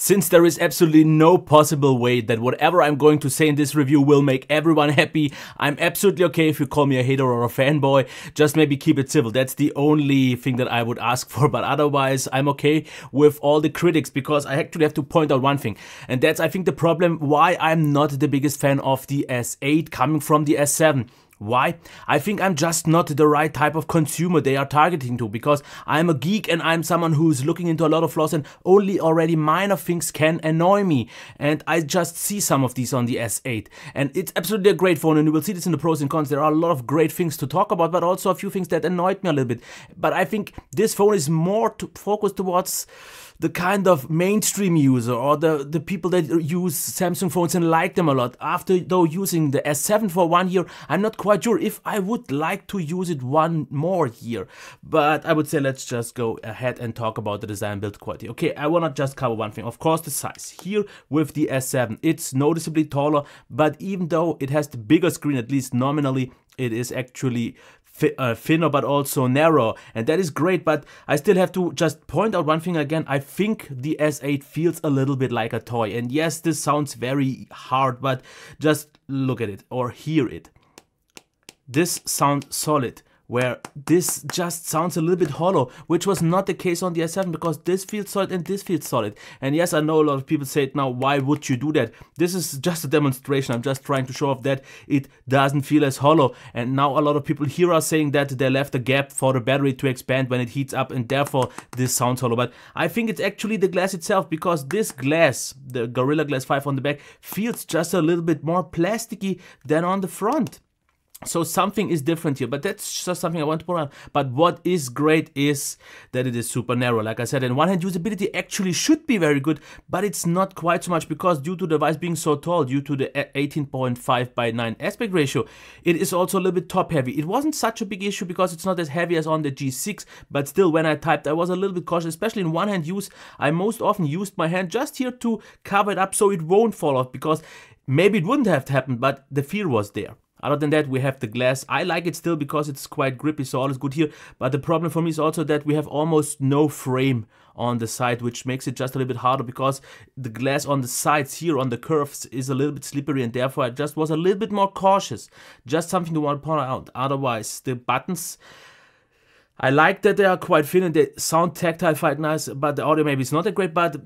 Since there is absolutely no possible way that whatever I'm going to say in this review will make everyone happy, I'm absolutely okay if you call me a hater or a fanboy. Just maybe keep it civil. That's the only thing that I would ask for, but otherwise I'm okay with all the critics, because I actually have to point out one thing, and that's, I think, the problem why I'm not the biggest fan of the S8 coming from the S7. Why? I think I'm just not the right type of consumer they are targeting to, because I'm a geek and I'm someone who's looking into a lot of flaws, and only already minor things can annoy me. And I just see some of these on the S8. And it's absolutely a great phone, and you will see this in the pros and cons. There are a lot of great things to talk about, but also a few things that annoyed me a little bit. But I think this phone is more focused towards the kind of mainstream user, or the people that use Samsung phones and like them a lot. After though using the S7 for 1 year, I'm not quite sure if I would like to use it one more year. But I would say let's just go ahead and talk about the design build quality. Okay, I want to just cover one thing. Of course, the size. Here with the S7, it's noticeably taller, but even though it has the bigger screen, at least nominally, it is actually thinner but also narrow, and that is great. But I still have to just point out one thing again. I think the S8 feels a little bit like a toy, and yes, this sounds very hard, but just look at it or hear it. This sounds solid, where this just sounds a little bit hollow, which was not the case on the S7, because this feels solid and this feels solid. And yes, I know a lot of people say it now, why would you do that? This is just a demonstration. I'm just trying to show off that it doesn't feel as hollow. And now a lot of people here are saying that they left a gap for the battery to expand when it heats up, and therefore this sounds hollow. But I think it's actually the glass itself, because this glass, the Gorilla Glass 5 on the back, feels just a little bit more plasticky than on the front. So something is different here, but that's just something I want to point out. But what is great is that it is super narrow. Like I said, on one hand, usability actually should be very good, but it's not quite so much, because due to the device being so tall, due to the 18.5:9 aspect ratio, it is also a little bit top heavy. It wasn't such a big issue because it's not as heavy as on the G6, but still when I typed, I was a little bit cautious, especially in one hand use. I most often used my hand just here to cover it up so it won't fall off, because maybe it wouldn't have happened, but the fear was there. Other than that, we have the glass. I like it still because it's quite grippy, so all is good here. But the problem for me is also that we have almost no frame on the side, which makes it just a little bit harder, because the glass on the sides here on the curves is a little bit slippery, and therefore I just was a little bit more cautious. Just something to want to point out. Otherwise, the buttons, I like that they are quite thin and they sound tactile quite nice, but the audio maybe is not that great, but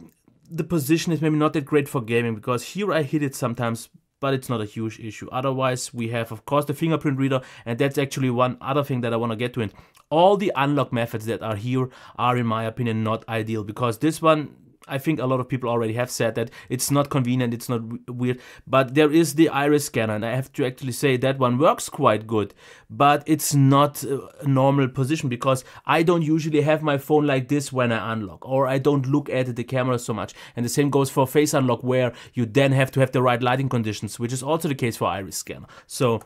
the position is maybe not that great for gaming, because here I hit it sometimes, but it's not a huge issue. Otherwise, we have, of course, the fingerprint reader, and that's actually one other thing that I want to get to. And all the unlock methods that are here are, in my opinion, not ideal, because this one, I think a lot of people already have said that it's not convenient, it's not weird, but there is the iris scanner, and I have to actually say that one works quite good, but it's not a normal position, because I don't usually have my phone like this when I unlock, or I don't look at the camera so much. And the same goes for face unlock, where you then have to have the right lighting conditions, which is also the case for iris scanner. So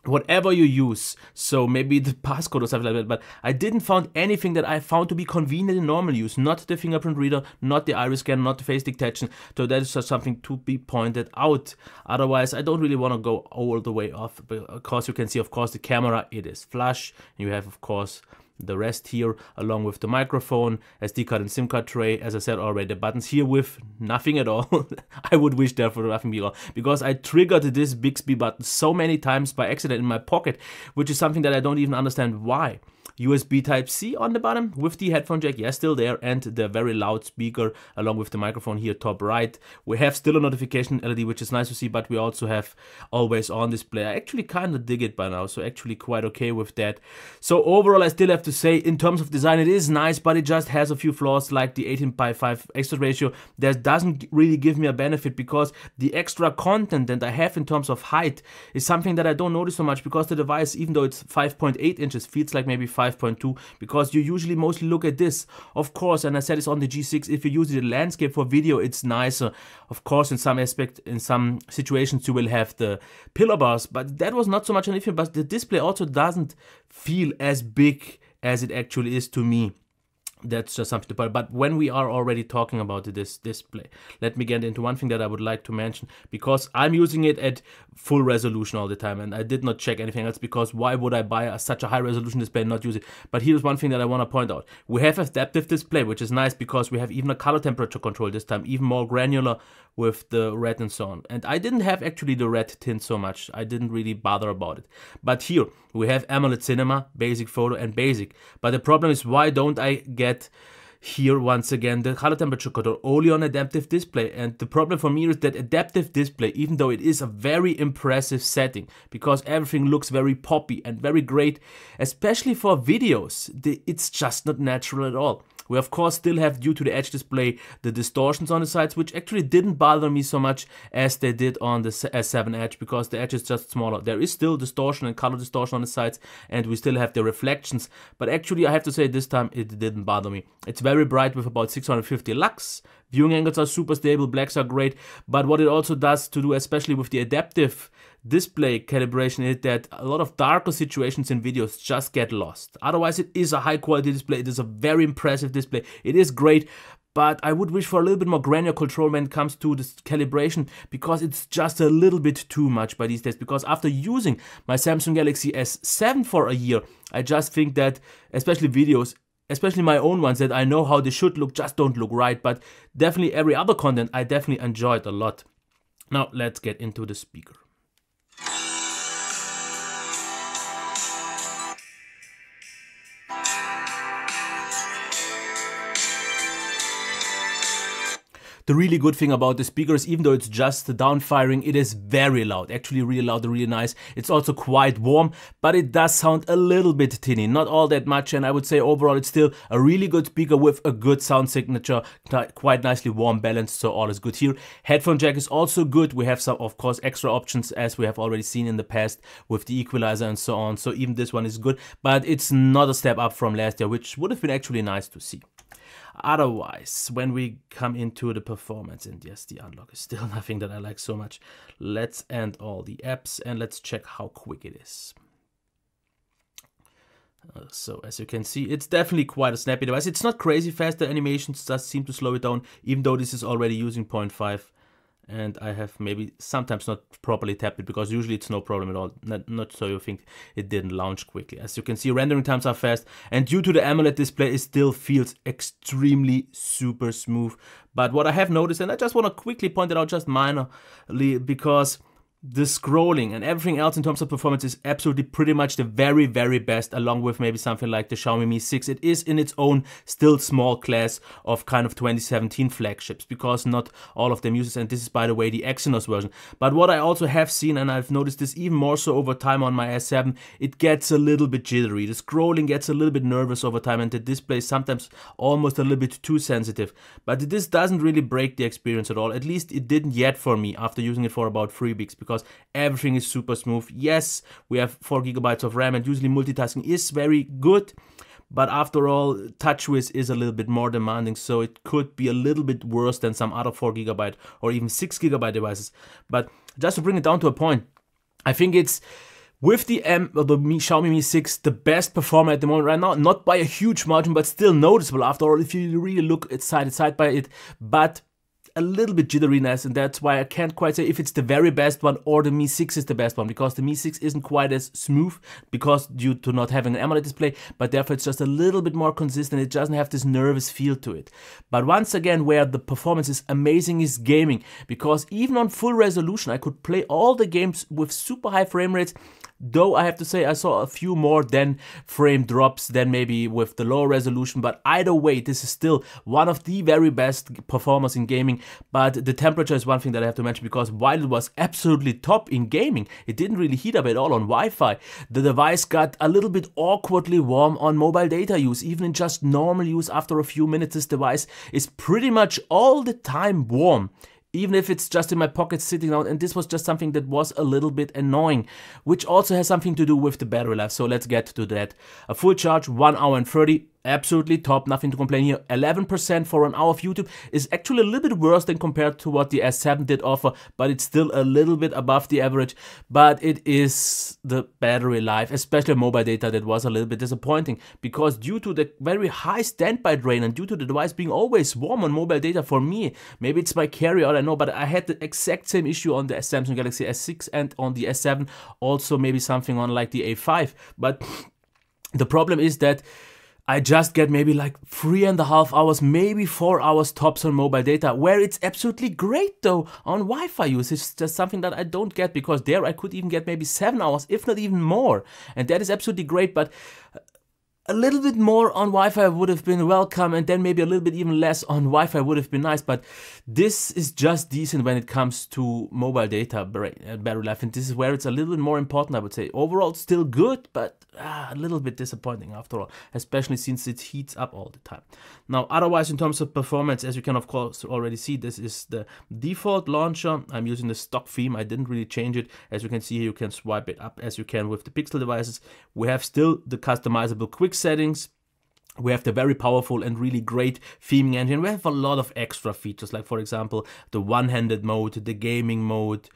whatever you use, so maybe the passcode or something like that, but I didn't find anything that I found to be convenient in normal use. Not the fingerprint reader, not the iris scanner, not the face detection. So that is just something to be pointed out. Otherwise, I don't really want to go all the way off, because you can see, of course, the camera, it is flush. You have, of course, the rest here, along with the microphone, SD card and SIM card tray. As I said already, the buttons here with nothing at all. I would wish there for nothing at all, because I triggered this Bixby button so many times by accident in my pocket, which is something that I don't even understand why. USB Type-C on the bottom with the headphone jack, yes, still there, and the very loud speaker along with the microphone here top right. We have still a notification LED, which is nice to see, but we also have always on display. I actually kind of dig it by now, so actually quite okay with that. So overall, I still have to say, in terms of design, it is nice, but it just has a few flaws, like the 18:5 aspect ratio. That doesn't really give me a benefit, because the extra content that I have in terms of height is something that I don't notice so much, because the device, even though it's 5.8 inches, feels like maybe 5.2, because you usually mostly look at this. Of course, and I said it's on the G6, if you use the landscape for video, it's nicer. Of course, in some aspect, in some situations, you will have the pillar bars, but that was not so much an issue. But the display also doesn't feel as big as it actually is to me. That's just something to put. But when we are already talking about this display, let me get into one thing that I would like to mention, because I'm using it at full resolution all the time, and I did not check anything else, because why would I buy such a high resolution display and not use it? But here's one thing that I want to point out. We have adaptive display, which is nice because we have even a color temperature control this time, even more granular with the red and so on. And I didn't have actually the red tint so much. I didn't really bother about it. But here we have AMOLED Cinema, basic photo, and basic. But the problem is, why don't I get here once again the color temperature control only on adaptive display? And the problem for me is that adaptive display, even though it is a very impressive setting because everything looks very poppy and very great, especially for videos, it's just not natural at all. We of course still have, due to the edge display, the distortions on the sides, which actually didn't bother me so much as they did on the S7 Edge, because the edge is just smaller. There is still distortion and color distortion on the sides, and we still have the reflections, but actually I have to say this time it didn't bother me. It's very bright with about 650 lux. Viewing angles are super stable, blacks are great, but what it also does to do, especially with the adaptive display calibration, is that a lot of darker situations in videos just get lost. Otherwise, it is a high quality display, it is a very impressive display, it is great, but I would wish for a little bit more granular control when it comes to this calibration, because it's just a little bit too much by these days. Because after using my Samsung Galaxy S7 for a year, I just think that, especially videos, especially my own ones that I know how they should look, just don't look right. But definitely every other content I definitely enjoyed a lot. Now let's get into the speaker. The really good thing about the speaker is, even though it's just downfiring, it is very loud, actually really loud and really nice. It's also quite warm, but it does sound a little bit tinny, not all that much, and I would say overall it's still a really good speaker with a good sound signature, quite nicely warm balanced, so all is good here. Headphone jack is also good. We have some, of course, extra options as we have already seen in the past with the equalizer and so on, so even this one is good, but it's not a step up from last year, which would have been actually nice to see. Otherwise, when we come into the performance, and yes, the unlock is still nothing that I like so much. Let's end all the apps and let's check how quick it is. So as you can see, it's definitely quite a snappy device. It's not crazy fast, the animations just seem to slow it down, even though this is already using 0.5. And I have maybe sometimes not properly tapped it, because usually it's no problem at all. Not so you think it didn't launch quickly. As you can see, rendering times are fast, and due to the AMOLED display, it still feels extremely super smooth. But what I have noticed, and I just want to quickly point it out just minorly, because the scrolling and everything else in terms of performance is absolutely pretty much the very, very best, along with maybe something like the Xiaomi Mi 6. It is in its own still small class of kind of 2017 flagships, because not all of them use it, and this is, by the way, the Exynos version. But what I also have seen, and I've noticed this even more so over time on my S7, it gets a little bit jittery. The scrolling gets a little bit nervous over time, and the display is sometimes almost a little bit too sensitive. But this doesn't really break the experience at all. At least it didn't yet for me after using it for about 3 weeks, because everything is super smooth. Yes, we have 4 GB of RAM, and usually multitasking is very good, but after all, TouchWiz is a little bit more demanding, so it could be a little bit worse than some other 4 GB or even 6 GB devices. But just to bring it down to a point, I think it's, with the Xiaomi Mi 6, the best performer at the moment right now, not by a huge margin, but still noticeable after all if you really look at side by it, but a little bit jitteriness, and that's why I can't quite say if it's the very best one or the Mi 6 is the best one, because the Mi 6 isn't quite as smooth because due to not having an AMOLED display, but therefore it's just a little bit more consistent. It doesn't have this nervous feel to it. But once again, where the performance is amazing is gaming, because even on full resolution I could play all the games with super high frame rates. Though I have to say I saw a few more than frame drops than maybe with the lower resolution, but either way this is still one of the very best performers in gaming. But the temperature is one thing that I have to mention, because while it was absolutely top in gaming, it didn't really heat up at all on Wi-Fi. The device got a little bit awkwardly warm on mobile data use. Even in just normal use, after a few minutes this device is pretty much all the time warm, even if it's just in my pocket sitting down, and this was just something that was a little bit annoying, which also has something to do with the battery life, so let's get to that. A full charge, 1 hour and 30, absolutely top, nothing to complain here. 11% for an hour of YouTube is actually a little bit worse than compared to what the S7 did offer, but it's still a little bit above the average. But it is the battery life, especially mobile data, that was a little bit disappointing, because due to the very high standby drain and due to the device being always warm on mobile data for me, maybe it's my carrier, I don't know, but I had the exact same issue on the Samsung Galaxy S6 and on the S7, also maybe something on like the A5, but the problem is that I just get maybe like 3.5 hours, maybe 4 hours tops on mobile data, where it's absolutely great though on Wi-Fi use. It's just something that I don't get, because there I could even get maybe 7 hours, if not even more. And that is absolutely great, but a little bit more on Wi-Fi would have been welcome, and then maybe a little bit even less on Wi-Fi would have been nice, but this is just decent when it comes to mobile data battery life, and this is where it's a little bit more important, I would say. Overall, still good, but a little bit disappointing after all, especially since it heats up all the time. Now, otherwise, in terms of performance, as you can of course already see, this is the default launcher. I'm using the stock theme. I didn't really change it. As you can see here, you can swipe it up as you can with the Pixel devices. We have still the customizable quick settings. We have the very powerful and really great theming engine. We have a lot of extra features, like for example, the one-handed mode, the gaming mode,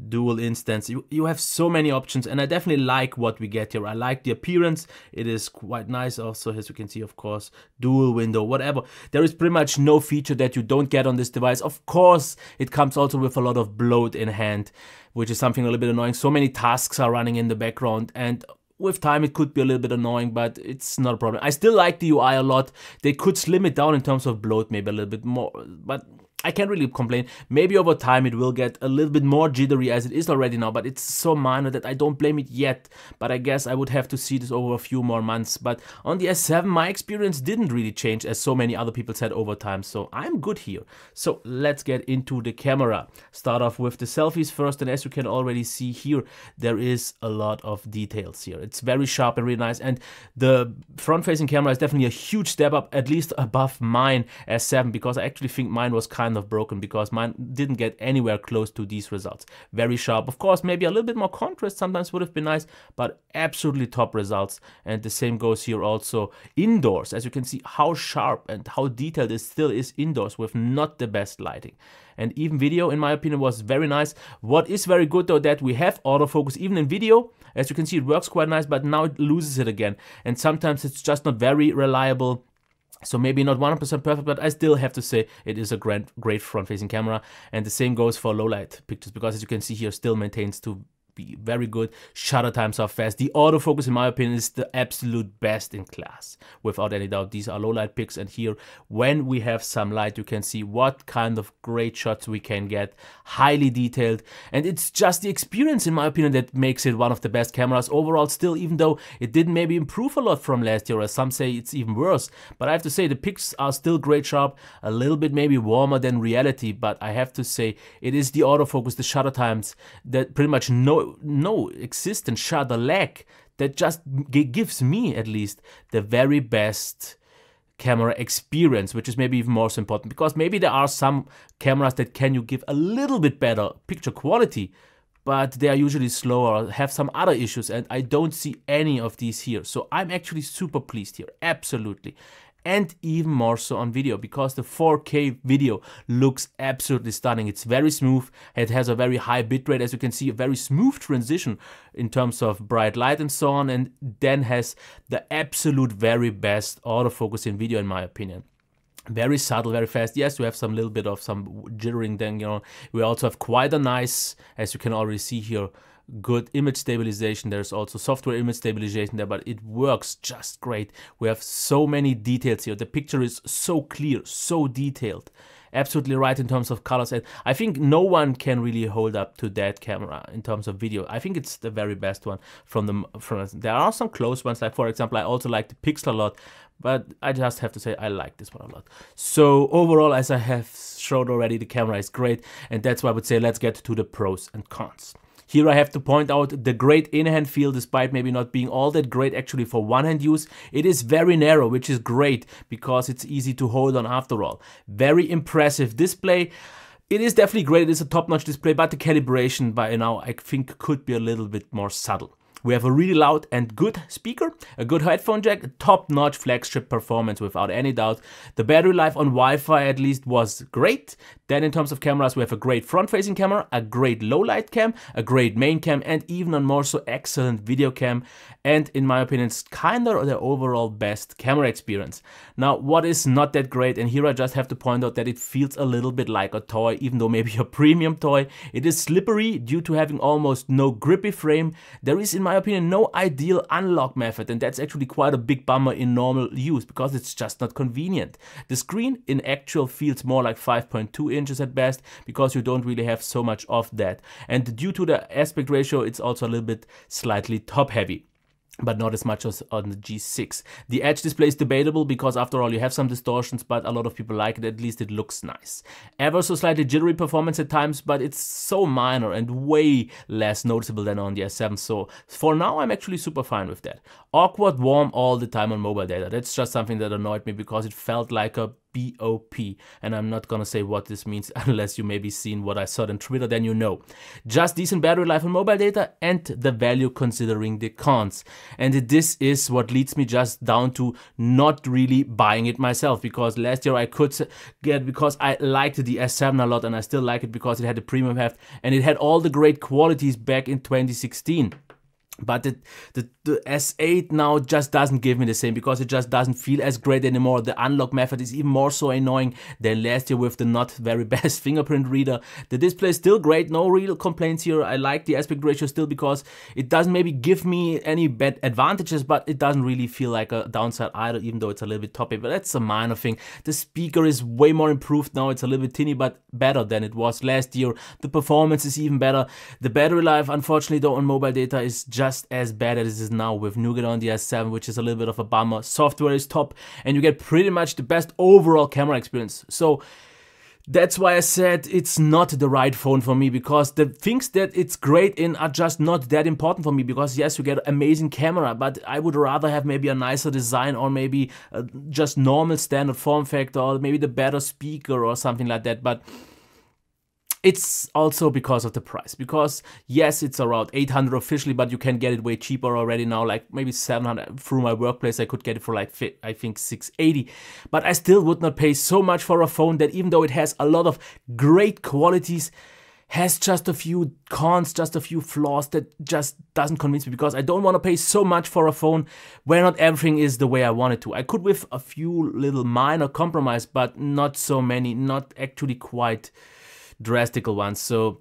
dual instance. You have so many options, and I definitely like what we get here. I like the appearance. It is quite nice. Also, as you can see, of course, dual window, whatever. There is pretty much no feature that you don't get on this device. Of course, it comes also with a lot of bloat in hand, which is something a little bit annoying. So many tasks are running in the background, and with time it could be a little bit annoying, but it's not a problem. I still like the UI a lot. They could slim it down in terms of bloat maybe a little bit more, but I can't really complain. Maybe over time it will get a little bit more jittery as it is already now, but it's so minor that I don't blame it yet. But I guess I would have to see this over a few more months. But on the S7, my experience didn't really change, as so many other people said, over time. So I'm good here. So let's get into the camera. Start off with the selfies first, and as you can already see here, there is a lot of details here. It's very sharp and really nice, and the front-facing camera is definitely a huge step up, at least above mine S7, because I actually think mine was kind of broken, because mine didn't get anywhere close to these results. Very sharp. Of course, maybe a little bit more contrast sometimes would have been nice, but absolutely top results. And the same goes here also indoors. As you can see how sharp and how detailed it still is indoors with not the best lighting. And even video, in my opinion, was very nice. What is very good though, that we have autofocus even in video. As you can see, it works quite nice, but now it loses it again. And sometimes it's just not very reliable. So maybe not 100% perfect, but I still have to say it is a great front-facing camera. And the same goes for low-light pictures, because as you can see here, still maintains to be very good. Shutter times are fast. The autofocus, in my opinion, is the absolute best in class, without any doubt. These are low-light pics, and here, when we have some light, you can see what kind of great shots we can get. Highly detailed, and it's just the experience, in my opinion, that makes it one of the best cameras overall still, even though it didn't maybe improve a lot from last year, or some say it's even worse. But I have to say the pics are still great sharp, a little bit maybe warmer than reality, but I have to say it is the autofocus, the shutter times, that pretty much no existent shutter lag, that just gives me, at least, the very best camera experience, which is maybe even more so important, because maybe there are some cameras that can you give a little bit better picture quality, but they are usually slower or have some other issues, and I don't see any of these here. So I'm actually super pleased here, absolutely. And even more so on video, because the 4K video looks absolutely stunning. It's very smooth. It has a very high bitrate, as you can see, a very smooth transition in terms of bright light and so on, and then has the absolute very best autofocus in video, in my opinion. Very subtle, very fast. Yes, we have some little bit of some jittering then, you know. We also have quite a nice, as you can already see here, good image stabilization. There's also software image stabilization there, but it works just great. We have so many details here. The picture is so clear, so detailed. Absolutely right in terms of colors, and I think no one can really hold up to that camera in terms of video. I think it's the very best one from there are some close ones, like for example, I also like the Pixel a lot, but I just have to say I like this one a lot. So overall, as I have showed already, the camera is great, and that's why I would say let's get to the pros and cons. Here I have to point out the great in-hand feel, despite maybe not being all that great actually for one-hand use. It is very narrow, which is great because it's easy to hold on after all. Very impressive display. It is definitely great, it is a top-notch display, but the calibration by now I think could be a little bit more subtle. We have a really loud and good speaker, a good headphone jack, top-notch flagship performance without any doubt. The battery life on Wi-Fi at least was great. Then in terms of cameras, we have a great front-facing camera, a great low-light cam, a great main cam, and even a more so excellent video cam. And in my opinion, it's kind of the overall best camera experience. Now, what is not that great, and here I just have to point out that it feels a little bit like a toy, even though maybe a premium toy. It is slippery due to having almost no grippy frame. There is, in my opinion, no ideal unlock method, and that's actually quite a big bummer in normal use because it's just not convenient. The screen in actual feels more like 5.2 inches at best because you don't really have so much of that. And due to the aspect ratio, it's also a little bit slightly top heavy, but not as much as on the G6. The edge display is debatable because after all you have some distortions, but a lot of people like it, at least it looks nice. Ever so slightly jittery performance at times, but it's so minor and way less noticeable than on the S7, so for now I'm actually super fine with that. Awkward warm all the time on mobile data. That's just something that annoyed me because it felt like a BOP, and I'm not gonna say what this means unless you maybe seen what I saw on Twitter, then you know. Just decent battery life on mobile data and the value considering the cons. And this is what leads me just down to not really buying it myself, because last year I could get, because I liked the S7 a lot and I still like it because it had a premium heft and it had all the great qualities back in 2016. But the S8 now just doesn't give me the same because it just doesn't feel as great anymore. The unlock method is even more so annoying than last year with the not very best fingerprint reader. The display is still great, no real complaints here. I like the aspect ratio still because it doesn't maybe give me any bad advantages, but it doesn't really feel like a downside either, even though it's a little bit toppy, but that's a minor thing. The speaker is way more improved now. It's a little bit tinny, but better than it was last year. The performance is even better. The battery life, unfortunately though, on mobile data is just as bad as it is now with Nougat on the S7, which is a little bit of a bummer. Software is top and you get pretty much the best overall camera experience. So that's why I said it's not the right phone for me, because the things that it's great in are just not that important for me, because yes, you get amazing camera, but I would rather have maybe a nicer design or maybe just normal standard form factor or maybe the better speaker or something like that. But it's also because of the price, because yes, it's around 800 officially, but you can get it way cheaper already now, like maybe 700 through my workplace. I could get it for like, I think 680, but I still would not pay so much for a phone that, even though it has a lot of great qualities, has just a few cons, just a few flaws that just doesn't convince me, because I don't want to pay so much for a phone where not everything is the way I want it to. I could with a few little minor compromise, but not so many, not actually quite drastical ones. So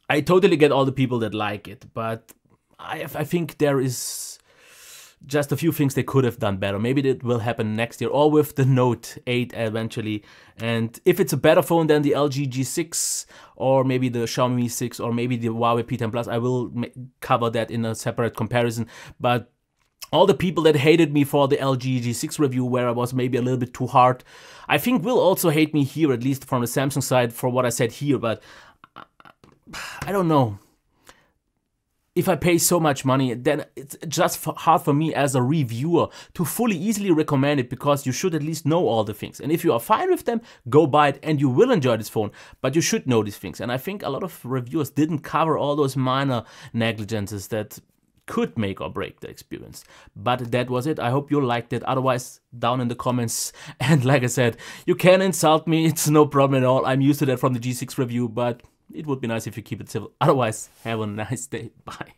I totally get all the people that like it, but I think there is just a few things they could have done better. Maybe that will happen next year, or with the Note 8 eventually. And if it's a better phone than the LG G6 or maybe the Xiaomi 6 or maybe the Huawei P10 Plus, I will cover that in a separate comparison. But all the people that hated me for the LG G6 review, where I was maybe a little bit too hard, I think will also hate me here, at least from the Samsung side, for what I said here. But I don't know. If I pay so much money, then it's just hard for me as a reviewer to fully easily recommend it, because you should at least know all the things. And if you are fine with them, go buy it and you will enjoy this phone. But you should know these things. And I think a lot of reviewers didn't cover all those minor negligences that could make or break the experience. But that was it. I hope you liked it. Otherwise, down in the comments. And like I said, you can insult me. It's no problem at all. I'm used to that from the G6 review, but it would be nice if you keep it civil. Otherwise, have a nice day. Bye.